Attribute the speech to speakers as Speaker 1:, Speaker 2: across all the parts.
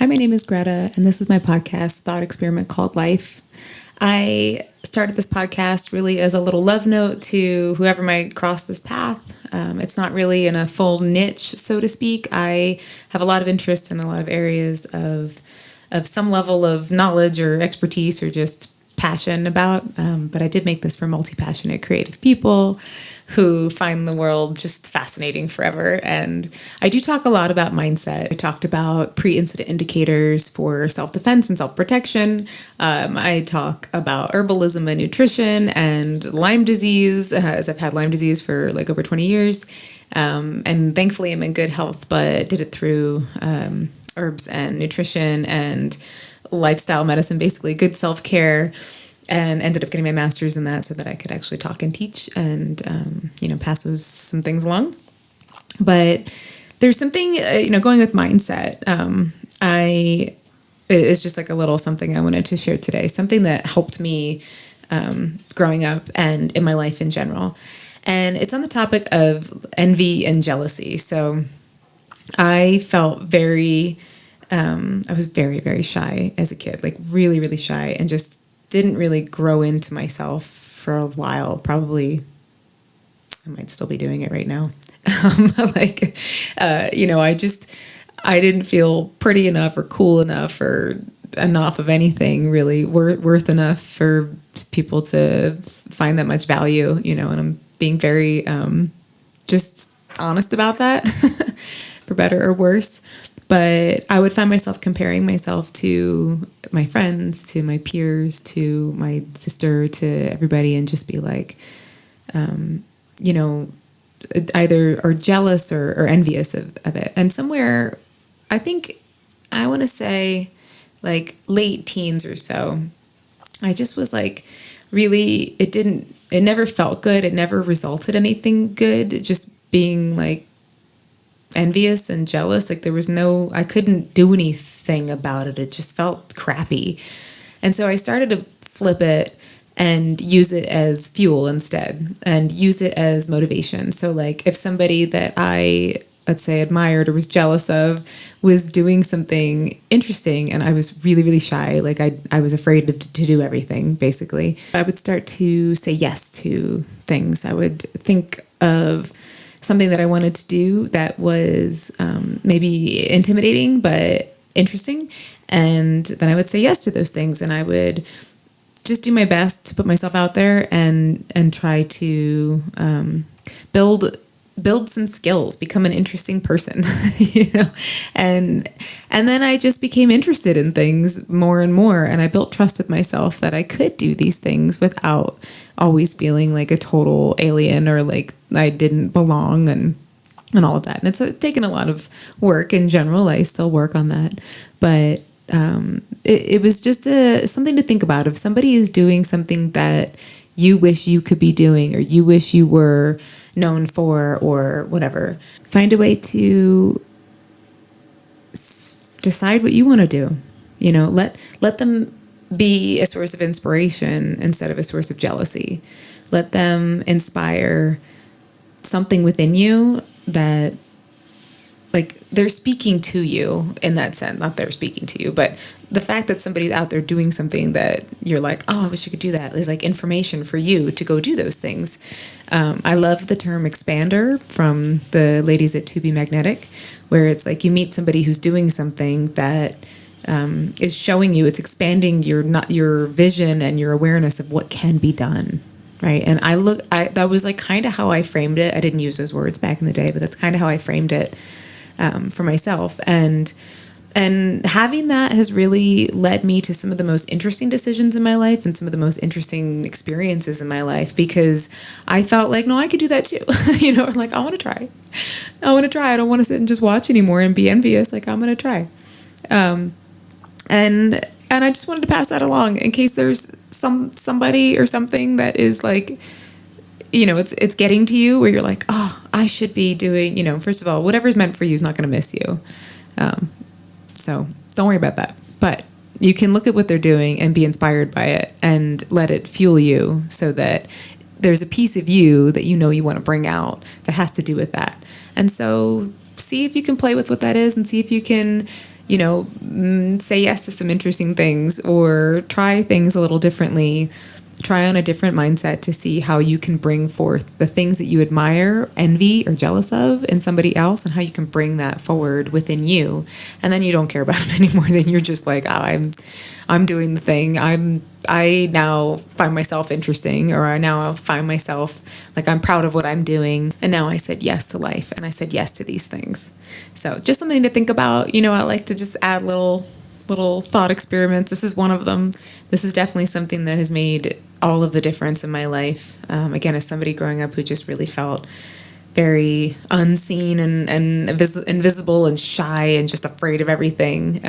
Speaker 1: Hi, my name is Greta, and this is my podcast, Thought Experiment called Life. I started this podcast really as a little love note to whoever might cross this path. It's not really in a full niche, so to speak. I have a lot of interest in a lot of areas of some level of knowledge or expertise or just passion about, but I did make this for multi-passionate creative people who find the world just fascinating forever. And I do talk a lot about mindset. I talked about pre-incident indicators for self-defense and self-protection. I talk about herbalism and nutrition and Lyme disease, as I've had Lyme disease for like over 20 years. And thankfully I'm in good health, but did it through herbs and nutrition and lifestyle medicine, basically good self-care, and ended up getting my master's in that so that I could actually talk and teach and, pass some things along. But there's something, going with mindset, it's just like a little something I wanted to share today, something that helped me growing up and in my life in general. And it's on the topic of envy and jealousy. So I felt I was very, very shy as a kid, like really, really shy, and just didn't really grow into myself for a while. Probably, I might still be doing it right now. I didn't feel pretty enough or cool enough or enough of anything really worth enough for people to find that much value, and I'm being very just honest about that, for better or worse. But I would find myself comparing myself to my friends, to my peers, to my sister, to everybody, and just be like, either or jealous or envious of it. And somewhere, I think, I want to say like late teens or so, I just was like, really, it never felt good. It never resulted in anything good. Just being like, envious and jealous, like I couldn't do anything about it. It just felt crappy. And so I started to flip it and use it as fuel instead and use it as motivation. So like if somebody that I, let's say, admired or was jealous of was doing something interesting and I was really, really shy, like I was afraid to do everything, basically, I would start to say yes to things. I would think of something that I wanted to do that was maybe intimidating but interesting, and then I would say yes to those things, and I would just do my best to put myself out there and try to build some skills, become an interesting person, and then I just became interested in things more and more, and I built trust with myself that I could do these things without always feeling like a total alien or like I didn't belong and all of that. And it's taken a lot of work in general. I still work on that, but it was just something to think about. If somebody is doing something that you wish you could be doing or you wish you were known for or whatever, find a way to decide what you want to do. Let them be a source of inspiration instead of a source of jealousy. Let them inspire something within you that, like, they're speaking to you in that sense. Not they're speaking to you, but the fact that somebody's out there doing something that you're like, oh, I wish I could do that, is like information for you to go do those things. I love the term expander from the ladies at To Be Magnetic, where it's like you meet somebody who's doing something that is showing you, it's expanding your vision and your awareness of what can be done, right? And that was like kind of how I framed it. I didn't use those words back in the day, but that's kind of how I framed it for myself. And having that has really led me to some of the most interesting decisions in my life and some of the most interesting experiences in my life, because I felt like, no, I could do that too. Like I want to try. I don't want to sit and just watch anymore and be envious. Like I'm going to try. And I just wanted to pass that along in case there's somebody or something that is like, it's getting to you where you're like, oh, I should be doing, first of all, whatever's meant for you is not going to miss you. So don't worry about that. But you can look at what they're doing and be inspired by it and let it fuel you so that there's a piece of you that you want to bring out that has to do with that. And so see if you can play with what that is and see if you can say yes to some interesting things or try things a little differently. Try on a different mindset to see how you can bring forth the things that you admire, envy, or jealous of in somebody else, and how you can bring that forward within you. And then you don't care about it anymore. Then you're just like, oh, I'm doing the thing. I now find myself interesting, or I now find myself like I'm proud of what I'm doing. And now I said yes to life, and I said yes to these things. So just something to think about. I like to just add little thought experiments. This is one of them. This is definitely something that has made all of the difference in my life. Again, as somebody growing up who just really felt very unseen and invisible and shy and just afraid of everything,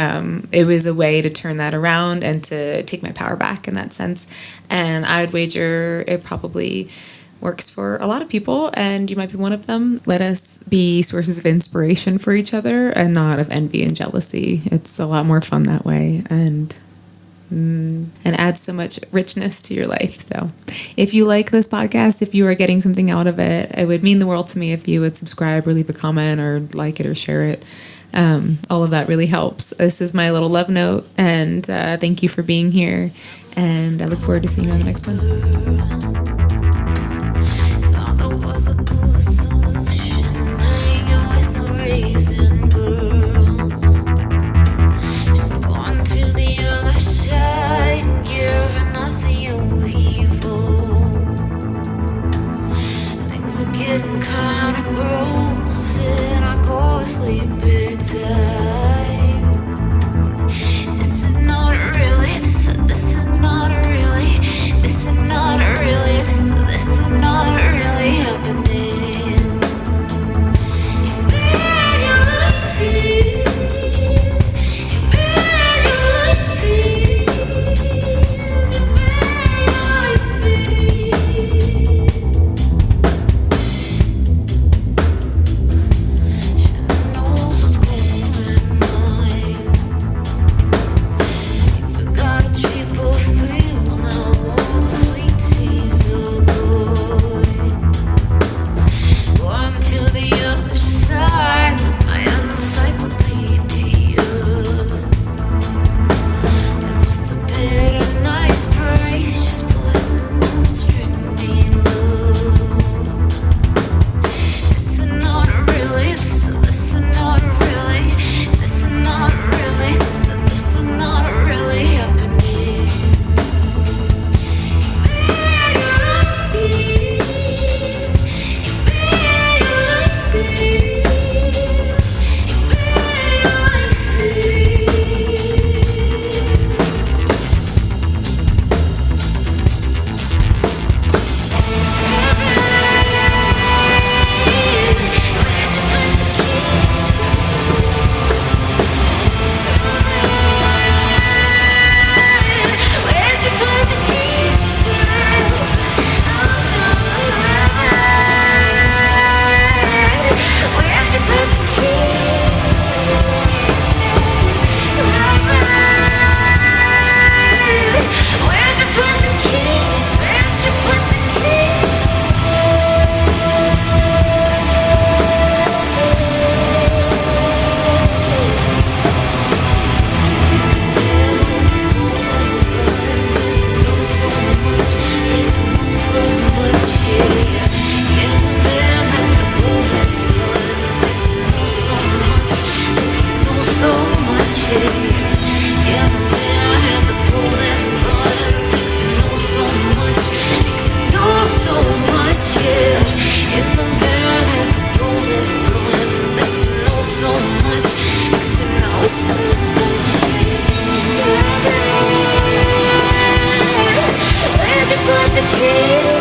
Speaker 1: it was a way to turn that around and to take my power back in that sense. And I would wager it probably works for a lot of people, and you might be one of them. Let us be sources of inspiration for each other and not of envy and jealousy. It's a lot more fun that way, and adds so much richness to your life. So if you like this podcast, if you are getting something out of it, it would mean the world to me if you would subscribe or leave a comment or like it or share it. All of that really helps. This is my little love note, and thank you for being here, and I look forward to seeing you on the next one.
Speaker 2: Getting kind of gross, and I go to sleep at time. This is not really, this is not really, this is not really, this is not really happening. You made your life easy. You made your life easy. You made your life easy. Where'd you put the key?